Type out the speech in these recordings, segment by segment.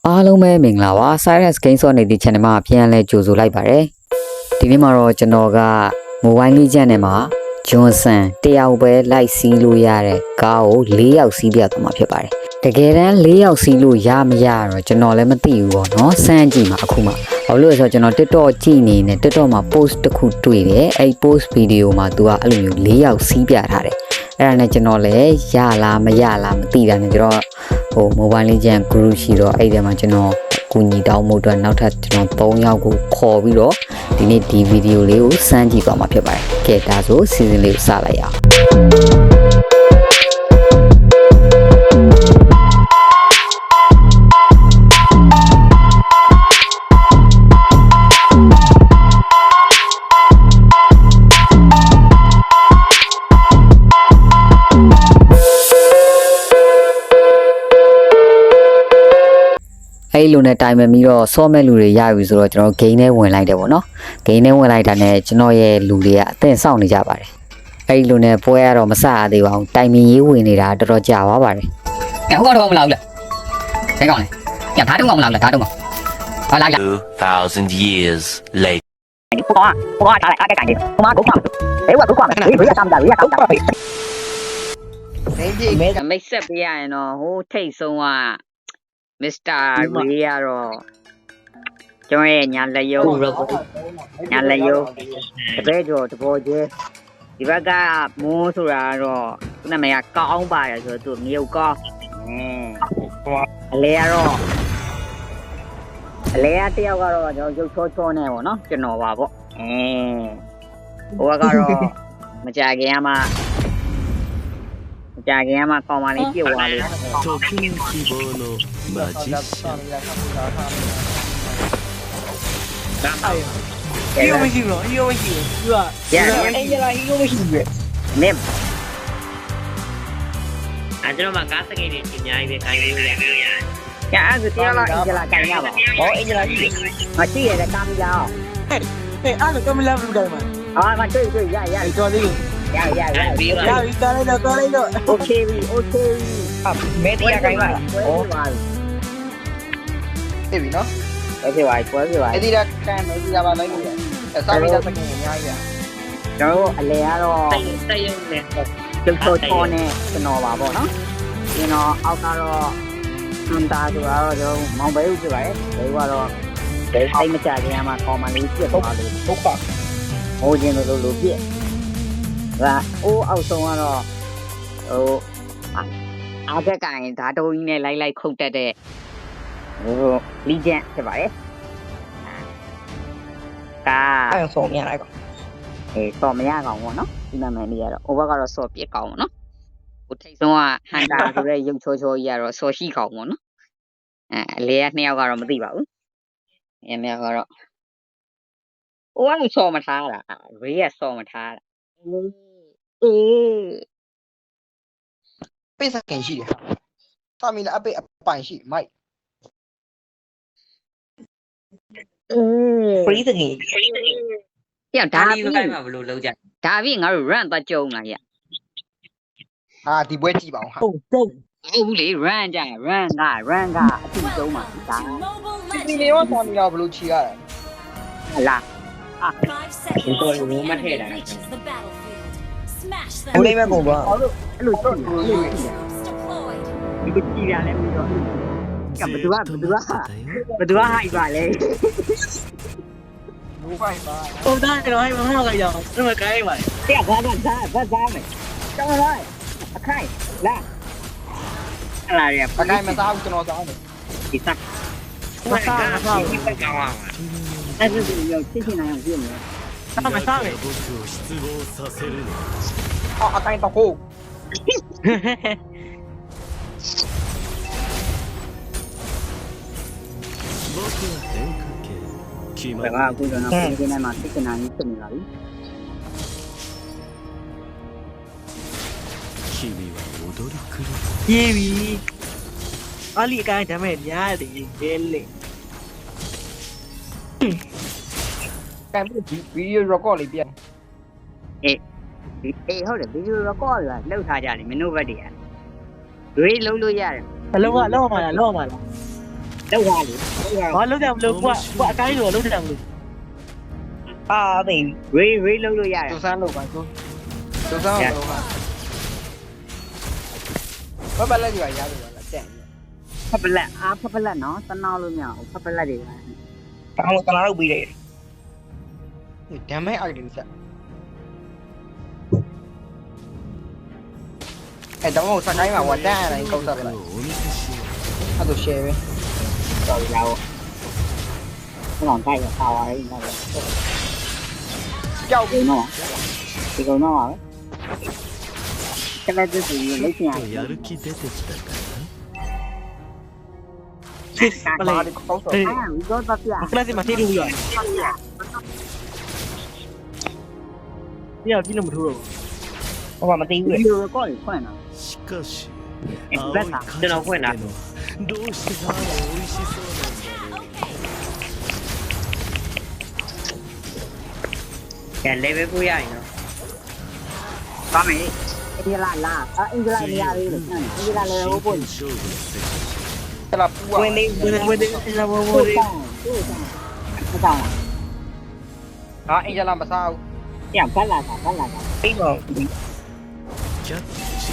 အားလုံးပဲမင်္ဂလာပါ Cyrus Game ဆော့နေတဲ့ channel မှာပြန်လဲကြိုဆိုလိုက်ပါတယ်ဒီနေ့မှာတော့ကျွန်တော်က Mobile Legends နဲ့မှာ Johnson တယောက်ပဲလိုက်စီးလို့ရတဲ့ကားကို4ယောက်စီးပြသွားမှာဖြစ်ပါတယ်တကယ်တမ်း4ယောက်စီးလို့ရမရတော့ကျွန်တော်လည်းမသိဘူးပေါ့နော်စမ်းကြည့်မှာအခုမှဘာလို့လဲဆိုတော့ကျွန်တော် TikTok ကြည့်နေတယ် TikTok မှာ post တစ်ခုတွေ့တယ်အဲ့ post video မှာသူကအဲ့လိုမျိုး4ယောက်စီးပြထားတယ်အဲ့ဒါနဲ့ကျွန်တော်လည်းရလားမရလားမသိတာနဲ့ကျွန်တော်ဟို Mobile Legends group ရှိတော့အဲ့ဒီမှာကျွန်တော်ကူညီတောင်းမှုအတွက်နောက်ထပ်ကျွန်တော်3ယောက်ကိုခေါ်ပြီးတော့ဒီနေ့ဒီဗီဒီယိုလေးကိုစမ်းကြည့်သွားမှာဖြစ်ပါတယ်။ကဲဒါဆိုစီစဉ်လေးကိုစလိုက်ရအောင်။အဲ့လိုနဲ့တိုင်ပင်ပြီးတော့ဆော့မဲ့လူတွေရပြီဆိုတော့ကျွန်တော်ဂိမ်းထဲဝင်လိုက်တယ်ပေါ့နော်ဂိမ်းထဲဝင်လိုက်တာနဲ့ကျွန်တော်ရဲ့လူတွေကအသင့်စောင့်နေကြပါတယ်အဲ့လိုနဲ့ပွဲရတော့မစရသေးပါဘူးတိုင်ပင်ရေးဝင်နေတာတော်တော်ကြာသွားပါတယ်အဲ့ဟိုကတော့မလာဘူးလားခဲကောင်းလေပြန်ဓာတ်တုံးကောင်မလာဘူးလားဓာတ်တုံးကောင်ဟာလာ2000 years later ဘွားထားလိုက်အားကဲကန်တယ်ဘွားကုန်းကောင်ဘေးကကုန်းကောင်ဘေးရဆောင်ကြဘေးရဆောင်ကြမိတ်ဆက်ပြရရင်တော့ဟိုထိတ်ဆုံးကမစ္စတာရီရတော့ကျွန်တော်ရဲ့ညာလက်ယုံညာလက်ယုံတပည့်ကျော်တဘောကျဲဒီဘက်ကမိုးဆိုတာတော့သူနာမည်ကကောင်းပါတယ်ဆိုတော့သူမြုပ်ကောင်းအလဲကတော့အလဲကတယောက်ကတော့ကျွန်တော်ရုပ်ချောချောနဲ့ပေါ့နော်ကျွန်တော်ပါပေါ့ဟိုကတော့မကြခင်ကမှကြာခင်ကမှကောင်းပါလေပြည့်သွားလေ時の希望のマジシャンဟီရိုမရှိဘူးဟီရိုမရှိဘူးသူကရအင်ဂျလာဟီရိုမရှိဘူးမင်းကျွန်တော်ကကားစကိတ်တွေအများကြီးပဲခိုင်းလို့ရတယ်။ရအဲ့ဒါတရားလားအင်ဂျလာကန်ရပါ။ဟောအင်ဂျလာရှိတယ်။မရှိရတဲ့ကားမကြောက်။ဟဲ့အဲ့ဒါကမလာဘူးတိုင်းမှာ။အာမတွေ့ရတော်သေးရပြီတားလိုက်တော့โอเคပြီမဲတရားခိုင်းပါလားဟောပါပြီနော်ဖြစ်ပါပွဲဖြစ်ပါအဲ့ဒီကကန်မဲတရားပါလိုက်လို့ရစာမီတာစကင်အများကြီးရကျွန်တော်အလဲကတော့တက်ရုံနဲ့ကျုပ်ချောနဲ့ကျွန်တော်ပါပေါ့နော်ကျွန်တော်အောက်ကတော့အန်တာဆိုတော့ကျွန်တော်မောင်ဘဲဦးဖြစ်ပါတယ်ဘဲဦးကတော့အိမ်မကြခင်ကမှကော်မန်လေးပြစ်သွားလို့ဟုတ်ပါဟိုချင်းလိုပြစ်ဒါအိုးအောက်ဆုံးကတော့ဟိုအားကက်ကင်ဓာတုံးကြီးနဲ့လိုက်ခုတ်တက်တဲ့ဟိုလီဂျန်ဖြစ်ပါတယ်အဲ့ဆုံးမရလိုက်ကောင်ဆော်မရကောင်ပေါ့နော်ဒီနာမည်လေးကတော့ over ကတော့ဆော်ပြစ်ကောင်ပေါ့နော်ဟိုထိတ်ဆုံးကဟန်တာဆိုတဲ့ရုပ်ချောချောကြီးကတော့ဆော်ရှိကောင်ပေါ့နော်အလဲက2ယောက်ကတော့မသိပါဘူးအများကတော့ဟိုကဆော်မထားတာရေကဆော်မထားတာပိတ်စကန်ရှိတယ်စာမီလာအပိတ်အပိုင်ရှိမိုက်ဖရီးစကန်ပြောဒါဒီဘက်မှာဘယ်လိုလုပ်ကြဒါပြီးငါတို့ run သွားကြုံလာရဟာဒီပွဲကြည့်ပါအောင်ဟာဟုတ်ဘူးလေ run ကြ run ကအတူတုံးပါဒါဒီနေရောစာမီလာဘယ်လိုချီရလဲဟလာဒီတော့ဘယ်မှာထည့်တာလဲဘယ်လေးမဲ့ကုန်ပါအဲ့လိုတော့ဒီကိုကြည့်ရလဲပြီးတော့ကဘသူကဟိုက်ပါလဲဘူးဖိုင်ပါဟိုသားကျွန်တော်ဟိုက်မဟုတ်ကြရအောင်ကျွန်တော်ကိုင်းပါတဲ့ဘာသာမယ်ကျောင်းလိုက်အခိုင်လာအလားရအခိုင်မသားဘူးကျွန်တော်စားတယ်ဒီစားမစားဒီဘက်ကောင်ပါအဲ့ဒါကိုရောက်သိချင်အောင်ပြည့်မယ်စားမယ်僕を失望させるのအခိုင်တော့ကို僕は変化系決まだからအခုတော့ပြန်နေမှာသိချင်တာကြီးဖြစ်နေပါပြီ君は踊り狂うပြေးပြီအလီအကိုင်းဒါမဲ့များတယ်လေလေကံပြီးဗီဒီယို record လေးပြန်ဟုတ်တယ်ဗီဒီယို record ကလှုပ်ထားကြတယ်မင်းတို့ဘက်တည်းကတွေးလုံးလို့ရတယ်ဘလုံးကလောက်မှာလား လောက်ပါလေလောက်ပါ ဘာလုံးတယ်မလို့ကွာအကိုင်းရောလုံးတယ်မလို့ အာဘေးဝေးလုံးလို့ရတယ် ကျိုးစမ်းလို့ပါကျိုးစမ်းလို့ပါဘာလဲကြည့်ရရတယ်လားတဲ့ ဖပလက်ဖပလက်နော်တနာလို့မရဘူးဖပလက်တွေ တောင်းတနာလို့ပြီးတယ်ဒမ်မဲအိုက်ဒီဆက်အဲ့တော့စကိုင်းမှာဝတ်တန်းရတယ်ကောက်စားလိုက် お見せしよ အဲ့ဒါ share ပဲ တော်ပြီလားဘယ်တော့တိုက်ရပါပါလိမ့်မယ် ကြောက် ဒီနော်ဒီကောင်တော့ပါပဲကလေးတူစီလိမ့်ချင်ရ うやる気出てきたか စစ်ပလာဒီကောက်စား အဲ့ဒါတော့ပြ ကလစ်မှာထိလို့ရပြပြီးလို့မထိုးတော့ဟိုကမသိဘူးလေ ဒီလိုကောရင်ခွန်းနော် しかしえ青いベタ風ってのはどうしてああ美味しそうなんだろう ကဲ level ပို့ရရင်နော် ပါမယ်အင်္ဂလာလားအင်္ဂလာနေရာလေးလို့အင်္ဂလာလည်းဟုတ်ပို့ 真剣勝負の世界 တလာပူဝင်နေဝင်နေလာဘော ဟုတ် လေး တယ်ဟုတ်တယ်ဟုတ်တယ် ဟာအင်ဂျလာမစားဘူး ပြဘက်လာတာပြီးတော့ キャッチ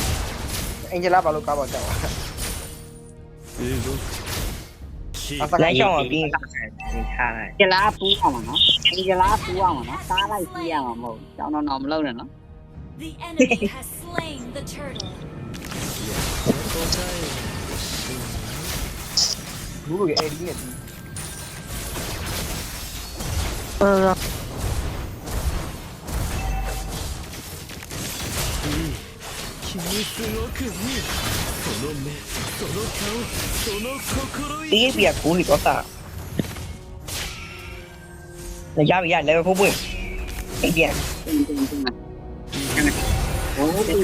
အင်ဂျလာဘာလို့ကားပေါ်ကြောက် 動くキ အစကိုင်းချောင်းပြီး ထားလိုက် ကျလားပူးအောင်မနော်အင်္ဂလာပူးအောင်မနော်စားလိုက်စီးရမှာမဟုတ်ကျောင်းတော့မလုပ်နဲ့နော် The enemy has slain the turtle. ဘူးလို့အဲ့ဒီနဲ့ 君すごくいいその目その顔その心意 ဒီပြကိုလီတော့စားရပြီရ level 4ပွင့်အဲ့ဒီ ဟိုဒီက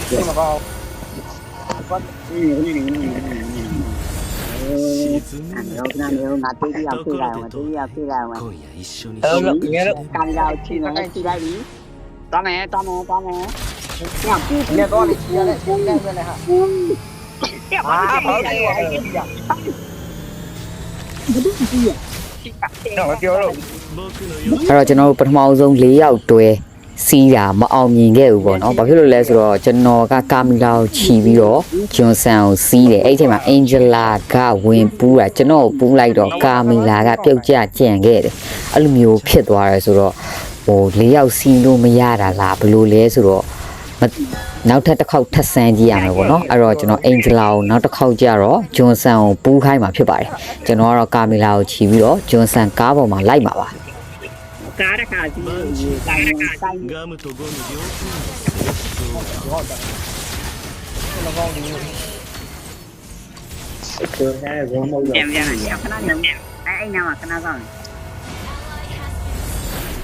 ဒီမှာကော 沈む ရောကနာမျိုးငါတေးရပြလိုက်အောင်တေးရပြလိုက်အောင် 今夜一緒に အဲ့လိုငယ်တော့ ကံရောက်ချီနေချီလိုက်ပြီသွားမယ်ညပြည့် ငယ်တော့လေချီရတဲ့ချီလိုက်ပဲလေဟာ ပြပါ ဘာ ဘာ လဲ လဲ အဲ့ဒီပြတော့ပြောတော့ 僕のよ အဲ့တော့ကျွန်တော်တို့ပထမဆုံး၄ယောက်တွဲစီးတာမအောင်မြင်ခဲ့ဘူးပေါ့နော်ဘာဖြစ်လို့လဲဆိုတော့ကျွန်တော်ကကာမီလာကိုခြီးပြီးတော့ဂျွန်ဆန်ကိုစီးတယ်အဲ့ဒီအချိန်မှာအင်ဂျလာကဝင်ပူးတာကျွန်တော်ကိုပူးလိုက်တော့ကာမီလာကပြုတ်ကျကြံခဲ့တယ်အဲ့လိုမျိုးဖြစ်သွားတယ်ဆိုတော့ဟို၄ယောက်စီးလို့မရတာလားဘယ်လိုလဲဆိုတော့နောက်ထပ်တစ်ခေါက်ထပ်ဆန်းကြည့်ရမယ်ပေါ့နော်အဲ့တော့ကျွန်တော်အင်ဂျလာကိုနောက်တစ်ခေါက်ကျတော့ဂျွန်ဆန်ကိုပူးခိုင်းမှာဖြစ်ပါတယ်ကျွန်တော်ကတော့ကာမီလာကိုခြီးပြီးတော့ဂျွန်ဆန်ကားပေါ်မှာလိုက်မှာပါ ကားတစ်ခါစီးရင်တိုင်း ガムとゴム両方 လောကောင်းဒီ ပြန်ပြန်ခဏနေအဲ့နာမှာခဏဆောင်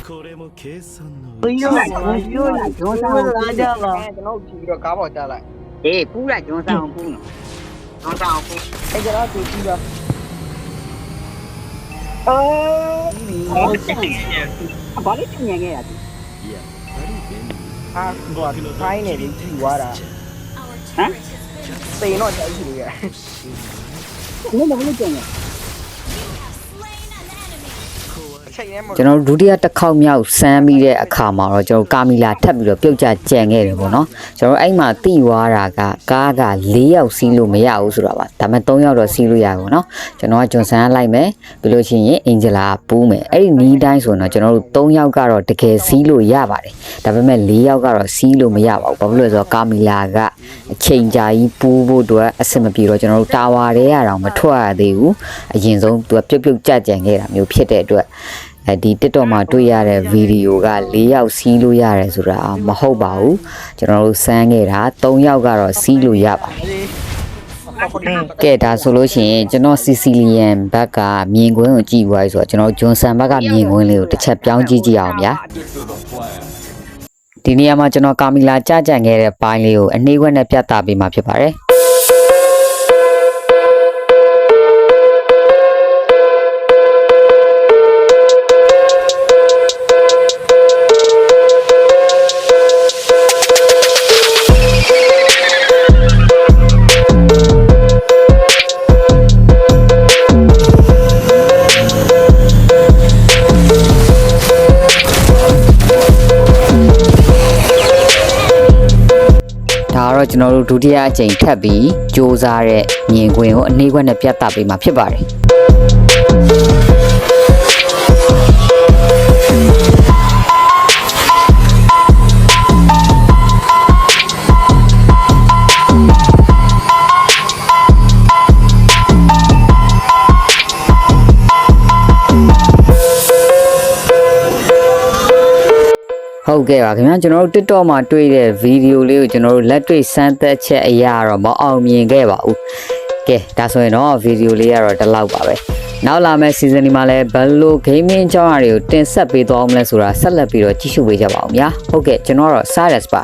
これも計算の ပြီးတော့ပြောလိုက်ဂျွန်ဆန်ကိုပူးကြပါ ကျွန်တော်ကြည့်ပြီးတော့ကားပေါ်ကြားလိုက် အေးပူးလိုက်ဂျွန်ဆန်ကိုပူးနော်ဂျွန်ဆန်ကိုပူး အဲ့ကျတော့သူကြည့်တော့ ဘာလို့ပြင်ခဲ့ရလဲ やっぱり便利 ဟာကွာဖိုင်းနေပြီးကြည့်သွားတာ Our turret has been သေတော့ကြိုက်ကြည့်ရ ဘယ်လိုလုပ်ကြလဲ slain an enemy. အချိန်နဲ့မ ကျွန်တော်တို့ဒုတိယတစ်ခေါက်မြောက်စမ်းပြီးတဲ့အခါမှာတော့ကျွန်တော်ကာမီလာထပ်ပြီးတော့ပြုတ်ကျကြံခဲ့တယ်ပေါ့နော်ကျွန်တော်အဲ့မှာတိသွားတာကကားက၄ယောက်စီးလို့မရဘူးဆိုတာပါဒါပေမဲ့၃ယောက်တော့စီးလို့ရပါဘောနော်ကျွန်တော်ကဂျွန်ဆန်ကလိုက်မယ်ပြီးလို့ရှိရင်အင်ဂျလာပူးမယ်အဲ့ဒီနီးတိုင်းဆိုတော့ကျွန်တော်တို့၃ယောက်ကတော့တကယ်စီးလို့ရပါတယ်ဒါပေမဲ့၄ယောက်ကတော့စီးလို့မရပါဘူးဘာဖြစ်လို့လဲဆိုတော့ကာမီလာကအချိန်ကြာကြီးပူးဖို့အတွက်အဆင်မပြေတော့ကျွန်တော်တို့တာဝါထဲရအောင်မထွက်ရသေးဘူးအရင်ဆုံးသူကပြုတ်ပြုတ်ကြကြံခဲ့တာမျိုးဖြစ်တဲ့အတွက်ဒီ TikTok မှာတွေ့ရတဲ့ဗီဒီယိုက၄ယောက်စီးလို့ရတယ်ဆိုတာမဟုတ်ပါဘူးကျွန်တော်တို့စမ်းခဲ့တာ၃ယောက်ကတော့စီးလို့ရပါတယ်ကဲဒါဆိုလို့ရှိရင်ကျွန်တော်စီစီလီယန်ဘက်ကမြင်ကွင်းကိုကြည့်သွားပြီဆိုတော့ကျွန်တော်ဂျွန်ဆန်ဘက်ကမြင်ကွင်းလေးကိုတစ်ချက်ပြောင်းကြည့်ကြည့်အောင်ဗျာဒီနေရာမှာကျွန်တော်ကာမီလာကြကြံခဲ့တဲ့ပိုင်းလေးကိုအနှေးခွက်နဲ့ပြသပေးမှာဖြစ်ပါတယ် ကျွန်တော်တို့ဒုတိယအကြိမ်ထပ်ပြီးစူးစမ်းတဲ့မြင်ကွင်းကိုအနေခွက်နဲ့ပြသပေးမှာဖြစ်ပါတယ်ဟုတ်ကဲ့ပါခင်ဗျာကျွန်တော်တို့ TikTok မှာတွေ့တဲ့ဗီဒီယိုလေးကိုကျွန်တော်တို့လက်တွေ့စမ်းသပ်ချက်အရာတော့မအောင်မြင်ခဲ့ပါဘူးကဲဒါဆိုရင်တော့ဗီဒီယိုလေးကတော့ဒီလောက်ပါပဲနောက်လာမယ့် season ဒီမှာလည်းဘယ်လို gaming အကြောင်းအရာတွေကိုတင်ဆက်ပေးသွားအောင်လဲဆိုတာဆက်လက်ပြီးတော့ကြည့်ရှုပေးကြပါဦးဗျာဟုတ်ကဲ့ကျွန်တော်တော့ Cyrus ပါ